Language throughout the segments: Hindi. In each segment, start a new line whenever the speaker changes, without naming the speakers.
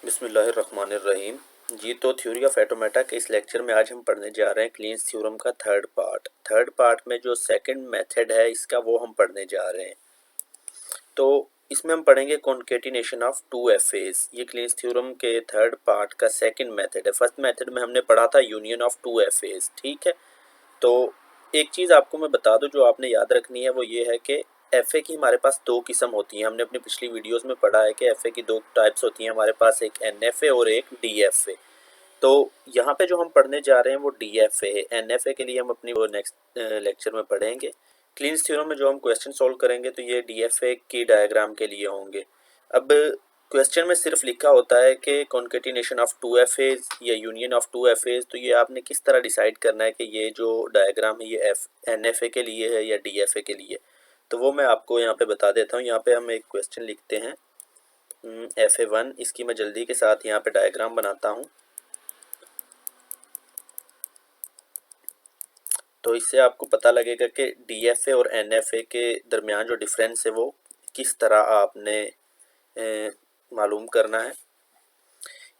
बिस्मिल्लाहिर्रहमानिर्रहीम। जी तो थ्योरी ऑफ ऑटोमेटा के इस लेक्चर में आज हम पढ़ने जा रहे हैं क्लीन्स थ्योरम का थर्ड पार्ट में जो सेकंड मेथड है इसका वो हम पढ़ने जा रहे हैं। तो इसमें हम पढ़ेंगे कॉन्केटिनेशन ऑफ टू एफेज। ये क्लीन्स थ्योरम के थर्ड पार्ट का सेकंड मेथड है। फर्स्ट मेथड में हमने पढ़ा था यूनियन ऑफ टू एफेज, ठीक है। तो एक चीज़ आपको मैं बता दूं जो आपने याद रखनी है, वो ये है कि एफ ए की हमारे पास दो किस्म होती हैं। हमने अपनी पिछली वीडियोस में पढ़ा है कि एफ ए की दो टाइप्स होती हैं हमारे पास, एक एन एफ ए और एक डी एफ ए। तो यहाँ पे जो हम पढ़ने जा रहे हैं वो डी एफ ए है। एन एफ ए के लिए हम अपनी वो नेक्स्ट लेक्चर में पढ़ेंगे। क्लीन्स थ्योरम में जो हम क्वेश्चन सॉल्व करेंगे तो ये डी एफ ए की डायग्राम के लिए होंगे। अब क्वेश्चन में सिर्फ लिखा होता है कि concatenation of two FAs या union of two FAs, तो ये आपने किस तरह डिसाइड करना है कि ये जो डायग्राम है ये एफ एन एफ ए के लिए है या डी एफ ए के लिए। तो वो मैं आपको यहाँ पे बता देता हूँ। यहाँ पे हम एक क्वेश्चन लिखते हैं एफ ए वन। इसकी मैं जल्दी के साथ यहाँ पे डायग्राम बनाता हूँ, तो इससे आपको पता लगेगा कि डी एफ ए और एन एफ ए के दरमियान जो डिफरेंस है वो किस तरह आपने मालूम करना है।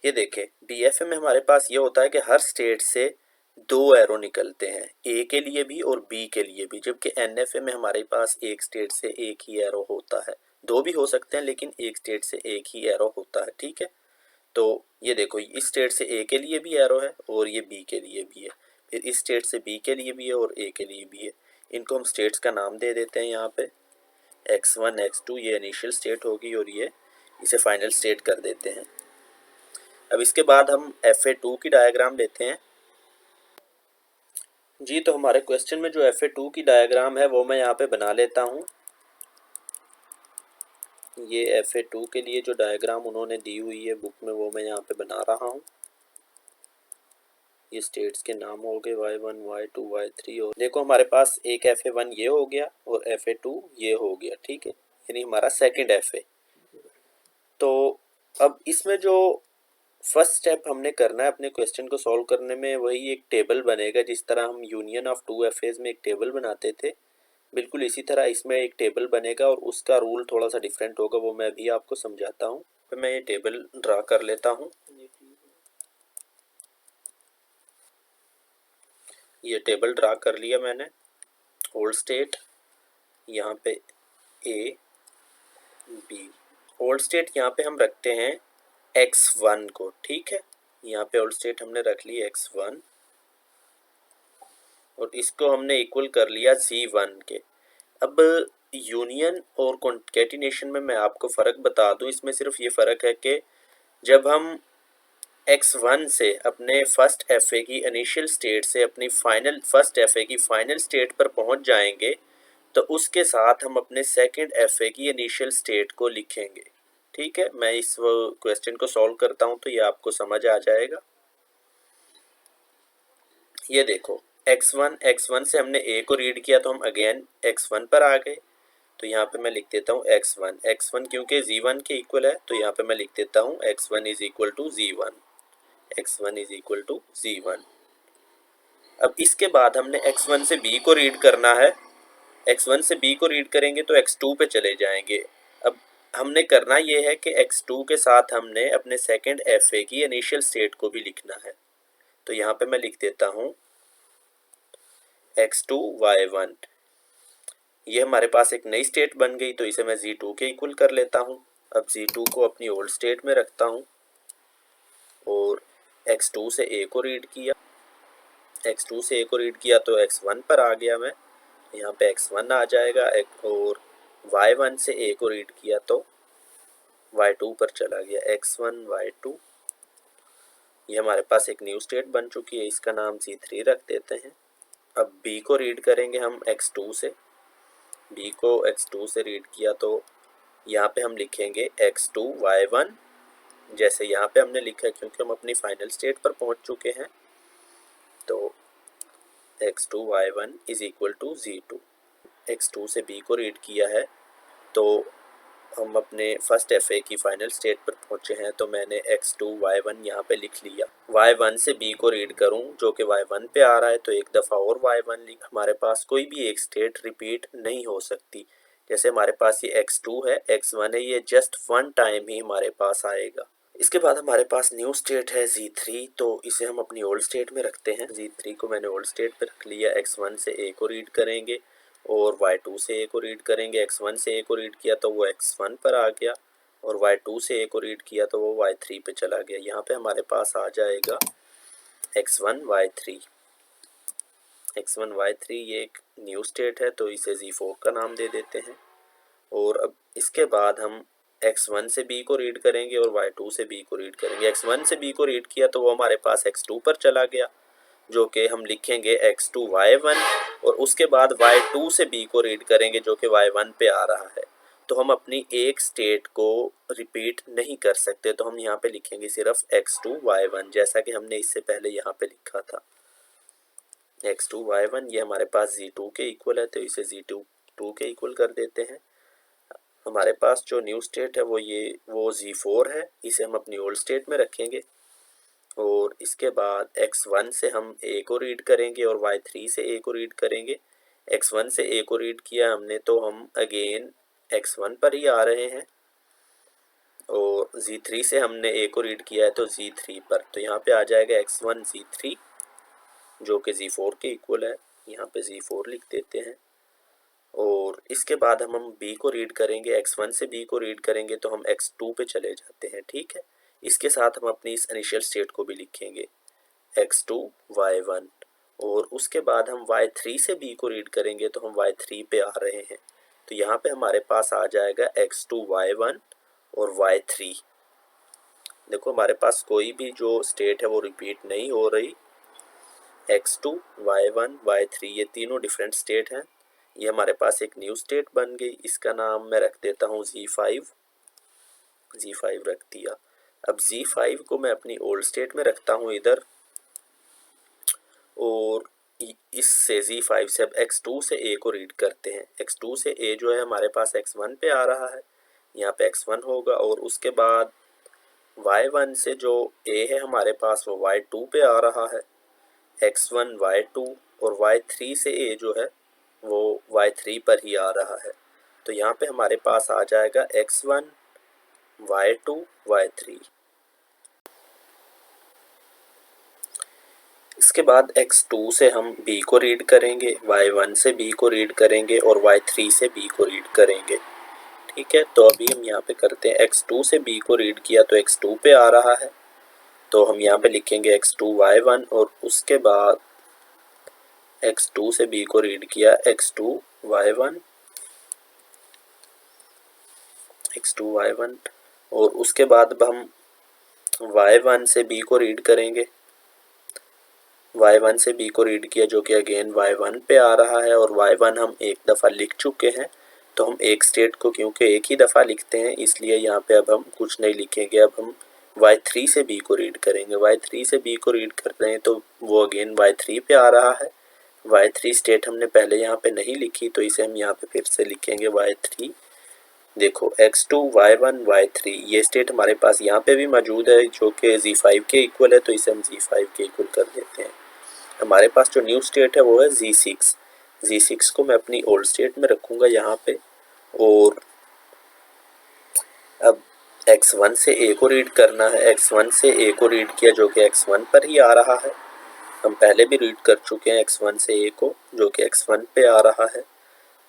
ये देखें, डीएफए में हमारे पास ये होता है कि हर स्टेट से दो एरो निकलते हैं, ए के लिए भी और बी के लिए भी, जबकि एनएफए में हमारे पास एक स्टेट से एक ही एरो होता है। दो भी हो सकते हैं लेकिन एक स्टेट से एक ही एरो होता है, ठीक है। तो ये देखो, इस स्टेट से ए के लिए भी एरो है और ये बी के लिए भी है, फिर इस स्टेट से बी के लिए भी है और ए के लिए भी है। इनको हम स्टेट्स का नाम दे देते हैं यहाँ पे x1 x2, ये इनिशियल स्टेट होगी और ये इसे फाइनल स्टेट कर देते हैं। अब इसके बाद हम FA2 की डायग्राम लेते हैं। जी तो हमारे क्वेश्चन में जो FA2 की डायग्राम है वो मैं यहाँ पे बना लेता हूँ। ये FA2 के लिए जो डायग्राम उन्होंने दी हुई है बुक में वो मैं यहाँ पे बना रहा हूँ। ये स्टेट्स के नाम हो गए y1 y2 y3, और देखो हमारे पास एक FA1 ये हो गया और FA2 ये हो गया, ठीक है, यानी हमारा सेकंड FA। तो अब इसमें जो फर्स्ट स्टेप हमने करना है अपने क्वेश्चन को सॉल्व करने में, वही एक टेबल बनेगा। जिस तरह हम यूनियन ऑफ टू एफेज में एक टेबल बनाते थे, बिल्कुल इसी तरह इसमें एक टेबल बनेगा और उसका रूल थोड़ा सा डिफरेंट होगा, वो मैं भी आपको समझाता हूँ। तो मैं ये टेबल ड्रा कर लेता हूँ। ये टेबल ड्रा कर लिया मैंने। होल्ड स्टेट यहाँ पे ए बी, होल्ड स्टेट यहाँ पे हम रखते हैं x1 को, ठीक है। यहाँ पे होल्ड स्टेट हमने रख ली x1 और इसको हमने इक्वल कर लिया z1 के। अब यूनियन और कॉन्केटिनेशन में मैं आपको फ़र्क बता दूं, इसमें सिर्फ ये फ़र्क है कि जब हम x1 से अपने फर्स्ट FA की इनिशियल स्टेट से अपनी फाइनल फर्स्ट FA की फाइनल स्टेट पर पहुंच जाएंगे तो उसके साथ हम अपने सेकंड FA की इनिशियल स्टेट को लिखेंगे, ठीक है। मैं इस क्वेश्चन को सॉल्व करता हूं तो ये आपको समझ आ जाएगा। ये देखो, x1 से हमने a को रीड किया तो हम अगेन x1 पर आ गए। तो यहाँ पे मैं लिख देता हूँ x1 क्योंकि z1 के इक्वल है, तो यहाँ पे मैं लिख देता हूँ x1 is equal to z1। अब इसके बाद हमने x1 से b को रीड करना है। x1 से b को रीड करेंगे तो x2 पे चले जाएंगे। अब हमने करना ये है कि x2 के साथ हमने अपने सेकंड FA की इनिशियल स्टेट को भी लिखना है। तो यहाँ पे मैं लिख देता हूँ x2 y1। ये हमारे पास एक नई स्टेट बन गई, तो इसे मैं z2 के इक्वल कर लेता हूँ। अब z2 को अपनी ओल्ड स्टेट में रखता हूँ और x2 से a को रीड किया। x2 से a को रीड किया तो x1 पर आ गया मैं, यहाँ पे x1 आ जाएगा। और y1 से a को रीड किया तो y2 पर चला गया, x1 y2। ये हमारे पास एक न्यू स्टेट बन चुकी है, इसका नाम z3 रख देते हैं। अब b को रीड करेंगे हम x2 से, b को x2 से रीड किया तो यहाँ पे हम लिखेंगे x2 y1, जैसे यहाँ पे हमने लिखा है क्योंकि हम अपनी फाइनल स्टेट पर पहुँच चुके हैं। तो x2 y1 is equal to z2। x2 से b को रीड किया है तो हम अपने फर्स्ट FA की फाइनल स्टेट पर पहुंचे हैं, तो मैंने x2 y1 यहाँ पे लिख लिया। y1 से b को रीड करूं जो कि y1 पे आ रहा है, तो एक दफ़ा और y1 लिख। हमारे पास कोई भी एक स्टेट रिपीट नहीं हो सकती। जैसे हमारे पास ये x2 है, x1 है, ये जस्ट वन टाइम ही हमारे पास आएगा। इसके बाद हमारे पास न्यू स्टेट है Z3, तो इसे हम अपनी ओल्ड स्टेट में रखते हैं। Z3 को मैंने ओल्ड स्टेट पे रख लिया। x1 से a को रीड करेंगे और y2 से a को रीड करेंगे। x1 से a को रीड किया तो वो x1 पर आ गया और y2 से a को रीड किया तो वो y3 पे चला गया। यहाँ पे हमारे पास आ जाएगा x1 y3। x1 y3 ये एक न्यू स्टेट है, तो इसे Z4 का नाम दे देते हैं। और अब इसके बाद हम x1 से b को रीड करेंगे और y2 से b को रीड करेंगे। x1 से b को रीड किया तो वो हमारे पास x2 पर चला गया, जो कि हम लिखेंगे x2 y1, और उसके बाद y2 से b को रीड करेंगे जो कि y1 पे आ रहा है। तो हम अपनी एक स्टेट को रिपीट नहीं कर सकते, तो हम यहाँ पे लिखेंगे सिर्फ x2 y1, जैसा कि हमने इससे पहले यहाँ पे लिखा था। x2 y1 ये हमारे पास Z2 के इक्वल है, तो इसे Z2 के इक्वल कर देते हैं। हमारे पास जो न्यू स्टेट है वो Z4 है, इसे हम अपनी ओल्ड स्टेट में रखेंगे। और इसके बाद x1 से हम a को रीड करेंगे और y3 से a को रीड करेंगे। x1 से a को रीड किया हमने तो हम अगेन x1 पर ही आ रहे हैं, और Z3 से हमने a को रीड किया है तो Z3 पर। तो यहाँ पे आ जाएगा x1 Z3 जो कि Z4 के इक्वल है। यहाँ पे Z4 लिख देते हैं। और इसके बाद हम b को रीड करेंगे। x1 से b को रीड करेंगे तो हम x2 पे चले जाते हैं, ठीक है। इसके साथ हम अपनी इस इनिशियल स्टेट को भी लिखेंगे x2 y1, और उसके बाद हम y3 से b को रीड करेंगे तो हम y3 पे आ रहे हैं। तो यहाँ पे हमारे पास आ जाएगा x2 y1 और y3। देखो हमारे पास कोई भी जो स्टेट है वो रिपीट नहीं हो रही। x2 y1 y3 ये तीनों डिफरेंट स्टेट हैं। ये हमारे पास एक न्यू स्टेट बन गई, इसका नाम मैं रख देता हूँ Z5 रख दिया। अब Z5 को मैं अपनी ओल्ड स्टेट में रखता हूँ इधर, और इससे Z5 से अब x2 से a को रीड करते हैं। x2 से a जो है हमारे पास x1 पे आ रहा है, यहाँ पे x1 होगा, और उसके बाद y1 से जो a है हमारे पास वो y2 पे आ रहा है, x1 y2, और y3 से a जो है वो y3 पर ही आ रहा है। तो यहाँ पे हमारे पास आ जाएगा x1 y2 y3। इसके बाद x2 से हम b को रीड करेंगे, y1 से b को रीड करेंगे और y3 से b को रीड करेंगे, ठीक है। तो अभी हम यहाँ पे करते हैं, x2 से b को रीड किया तो x2 पे आ रहा है, तो हम यहाँ पे लिखेंगे x2 y1, और उसके बाद x2 से b को रीड किया x2 y1 और उसके बाद अब हम y1 से b को रीड करेंगे। y1 से b को रीड किया जो कि अगेन y1 पे आ रहा है, और y1 हम एक दफ़ा लिख चुके हैं, तो हम एक स्टेट को क्योंकि एक ही दफ़ा लिखते हैं इसलिए यहाँ पे अब हम कुछ नहीं लिखेंगे। अब हम y3 से b को रीड करेंगे। y3 से b को रीड कर रहे हैं तो वो अगेन y3 पे आ रहा है। y3 स्टेट हमने पहले यहाँ पे नहीं लिखी, तो इसे हम यहाँ पे फिर से लिखेंगे y3। देखो x2 y1 y3 ये स्टेट हमारे पास यहाँ पे भी मौजूद है जो कि Z5 के इक्वल है, तो इसे हम Z5 के इक्वल कर देते हैं। हमारे पास जो न्यू स्टेट है वो है Z6 को मैं अपनी ओल्ड स्टेट में रखूँगा यहाँ पे। और अब x1 से a को रीड करना है। x1 से a को रीड किया जो कि x1 पर ही आ रहा है, हम पहले भी रीड कर चुके हैं x1 से a को जो कि x1 पे आ रहा है,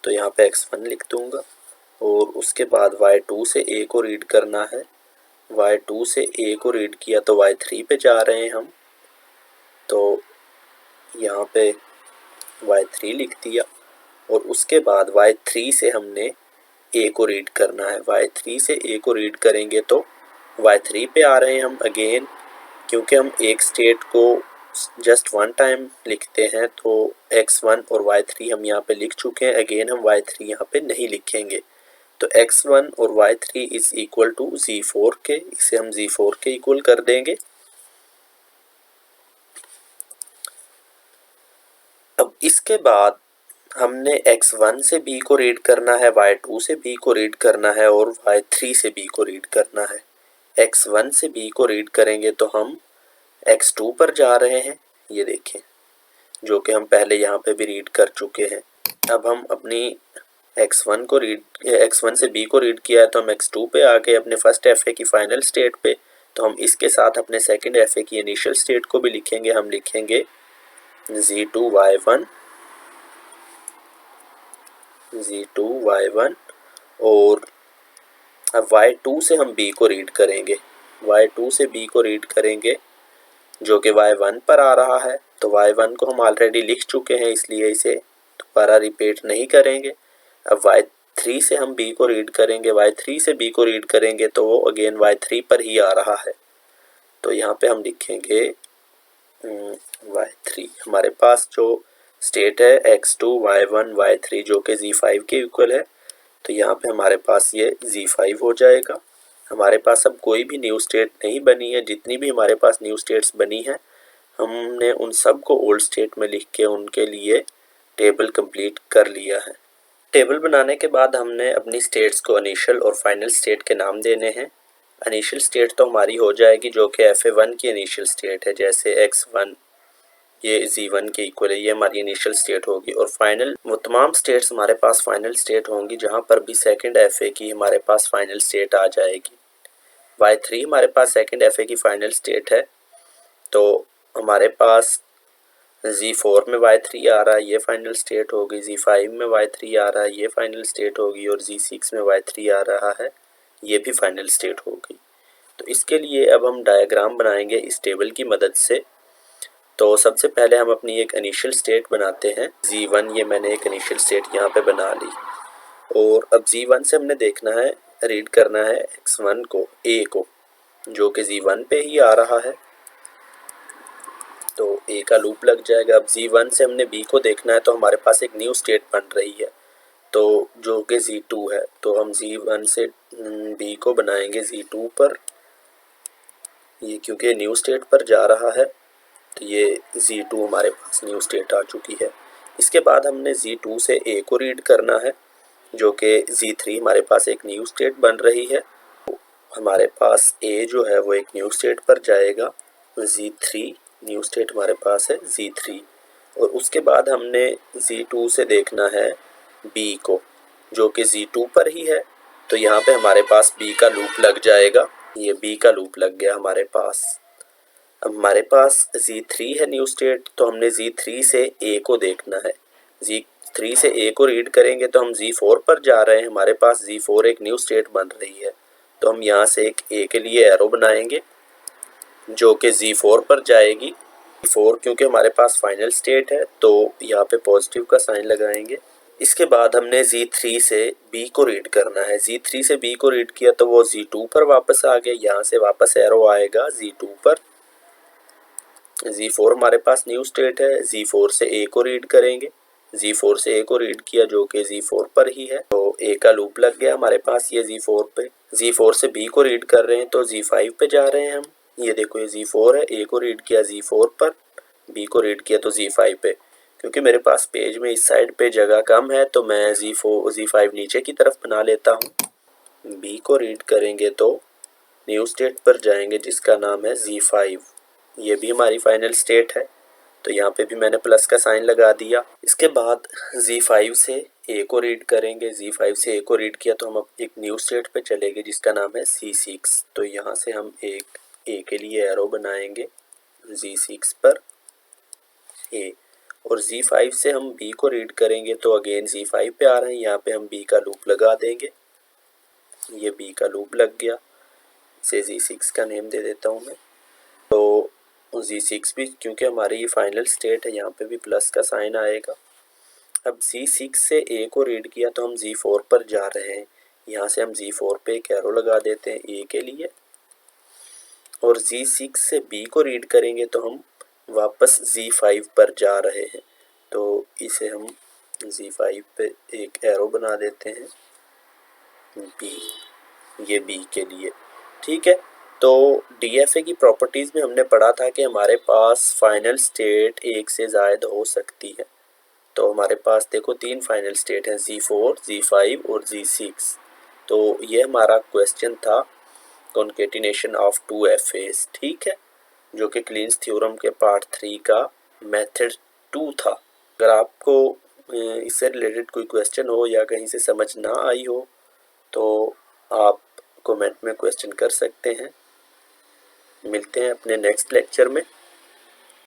तो यहाँ पे x1 लिख दूँगा। और उसके बाद y2 से a को रीड करना है। y2 से a को रीड किया तो y3 पे जा रहे हैं हम, तो यहाँ पे y3 लिख दिया। और उसके बाद y3 से हमने a को रीड करना है। y3 से a को रीड करेंगे तो y3 पे आ रहे हैं हम अगेन, क्योंकि हम एक स्टेट को जस्ट वन टाइम लिखते हैं, तो x1 और y3 हम यहाँ पे लिख चुके हैं, अगेन हम y3 यहाँ पे नहीं लिखेंगे। तो x1 और y3 is equal to Z4 के, इसे हम Z4 के इक्वल कर देंगे। अब इसके बाद हमने x1 से b को रीड करना है, y2 से b को रीड करना है और y3 से b को रीड करना है। x1 से b को रीड करेंगे तो हम x2 पर जा रहे हैं, ये देखें, जो कि हम पहले यहाँ पे भी रीड कर चुके हैं। अब हम अपनी x1 से b को रीड किया है तो हम x2 पे आ गए अपने फर्स्ट एफ ए की फाइनल स्टेट पे, तो हम इसके साथ अपने सेकंड एफ ए की इनिशियल स्टेट को भी लिखेंगे। हम लिखेंगे Z2 Y1 और अब Y2 से हम B को रीड करेंगे, Y2 से B को रीड करेंगे जो कि Y1 पर आ रहा है। तो Y1 को हम ऑलरेडी लिख चुके हैं, इसलिए इसे दोबारा रिपीट नहीं करेंगे। अब Y3 से हम B को रीड करेंगे, Y3 से B को रीड करेंगे तो वो अगेन Y3 पर ही आ रहा है। तो यहाँ पे हम लिखेंगे Y3। हमारे पास जो स्टेट है X2 Y1 Y3 जो कि Z5 के इक्वल है, तो यहाँ पे हमारे पास ये Z5 हो जाएगा। हमारे पास अब कोई भी न्यू स्टेट नहीं बनी है। जितनी भी हमारे पास न्यू स्टेट्स बनी है हमने उन सब को ओल्ड स्टेट में लिख के उनके लिए टेबल कंप्लीट कर लिया है। टेबल बनाने के बाद हमने अपनी स्टेट्स को इनिशियल और फाइनल स्टेट के नाम देने हैं। इनिशियल स्टेट तो हमारी हो जाएगी जो कि FA1 की इनिशियल स्टेट है, जैसे X1 ये Z1 के इक्वल है, ये हमारी इनिशियल स्टेट होगी। और फाइनल वो तमाम स्टेट्स हमारे पास फाइनल स्टेट होंगी जहाँ पर भी सेकंड FA की हमारे पास फाइनल स्टेट आ जाएगी। Y3 हमारे पास सेकंड FA की फाइनल स्टेट है, तो हमारे पास Z4 में Y3 आ रहा है, ये फाइनल स्टेट होगी। Z5 में Y3 आ रहा है, ये फाइनल स्टेट होगी। और Z6 में Y3 आ रहा है, ये भी फाइनल स्टेट होगी। तो इसके लिए अब हम डायग्राम बनाएंगे इस टेबल की मदद से। तो सबसे पहले हम अपनी एक इनिशियल स्टेट बनाते हैं Z1। ये मैंने एक इनिशियल स्टेट यहाँ पे बना ली। और अब Z1 से हमने देखना है, रीड करना है X1 को, A को, जो कि Z1 पे ही आ रहा है, तो A का लूप लग जाएगा। अब Z1 से हमने B को देखना है, तो हमारे पास एक न्यू स्टेट बन रही है तो जो कि Z2 है। तो हम Z1 से B को बनाएंगे Z2 पर, ये क्योंकि न्यू स्टेट पर जा रहा है तो ये Z2 हमारे पास न्यू स्टेट आ चुकी है। इसके बाद हमने Z2 से A को रीड करना है जो कि Z3 हमारे पास एक न्यू स्टेट बन रही है। हमारे पास A जो है वो एक न्यू स्टेट पर जाएगा, Z3 न्यू स्टेट हमारे पास है Z3। और उसके बाद हमने Z2 से देखना है B को जो कि Z2 पर ही है, तो यहाँ पे हमारे पास B का लूप लग जाएगा। ये B का लूप लग गया हमारे पास। अब हमारे पास Z3 है न्यू स्टेट, तो हमने Z3 से A को देखना है। Z3 से A को रीड करेंगे तो हम Z4 पर जा रहे हैं, हमारे पास Z4 एक न्यू स्टेट बन रही है, तो हम यहाँ से एक A के लिए एरो बनाएंगे जो कि Z4 पर जाएगी। Z4 क्योंकि हमारे पास फाइनल स्टेट है तो यहाँ पे पॉजिटिव का साइन लगाएंगे। इसके बाद हमने Z3 से B को रीड करना है। Z3 से B को रीड किया तो वो Z2 पर वापस आ गया, यहाँ से वापस एरो आएगा Z2 पर। Z4 हमारे पास न्यू स्टेट है, Z4 से A को रीड करेंगे, Z4 से A को रीड किया जो कि Z4 पर ही है, तो A का लूप लग गया हमारे पास ये Z4 पे। Z4 से B को रीड कर रहे हैं तो Z5 पे जा रहे हैं हम। ये देखो ये Z4 है, A को रीड किया Z4 पर, B को रीड किया तो Z5 पे। क्योंकि मेरे पास पेज में इस साइड पे जगह कम है तो मैं Z5 नीचे की तरफ बना लेता हूँ। B को रीड करेंगे तो न्यू स्टेट पर जाएंगे जिसका नाम है Z5, ये भी हमारी फाइनल स्टेट है, तो यहाँ पे भी मैंने प्लस का साइन लगा दिया। इसके बाद Z5 से A को रीड करेंगे, Z5 से A को रीड किया तो हम अब एक न्यू स्टेट पे चलेंगे जिसका नाम है C6, तो यहाँ से हम एक A के लिए एरो बनाएंगे Z6 पर A। और Z5 से हम B को रीड करेंगे तो अगेन Z5 पे आ रहे हैं, यहाँ पे हम B का लूप लगा देंगे, ये B का लूप लग गया, इसे Z6 का नेम दे देता हूँ मैं। तो Z6 भी क्योंकि हमारी ये फाइनल स्टेट है, यहाँ पे भी प्लस का साइन आएगा। अब Z6 से A को रीड किया तो हम Z4 पर जा रहे हैं, यहाँ से हम Z4 पे एक एरो लगा देते हैं A के लिए। और Z6 से B को रीड करेंगे तो हम वापस Z5 पर जा रहे हैं, तो इसे हम Z5 पे एक एरो बना देते हैं B, ये B के लिए, ठीक है। तो DFA की प्रॉपर्टीज़ में हमने पढ़ा था कि हमारे पास फाइनल स्टेट एक से ज़ायद हो सकती है। तो हमारे पास देखो तीन फाइनल स्टेट हैं, Z4, Z5 और Z6। तो ये हमारा क्वेश्चन था कॉन्केटिनेशन ऑफ 2 FAs, ठीक है, जो कि क्लीन्स थ्योरम के पार्ट 3 का मेथड 2 था। अगर आपको इससे रिलेटेड कोई क्वेश्चन हो या कहीं से समझ ना आई हो तो आप कमेंट में क्वेश्चन कर सकते हैं। मिलते हैं अपने नेक्स्ट लेक्चर में।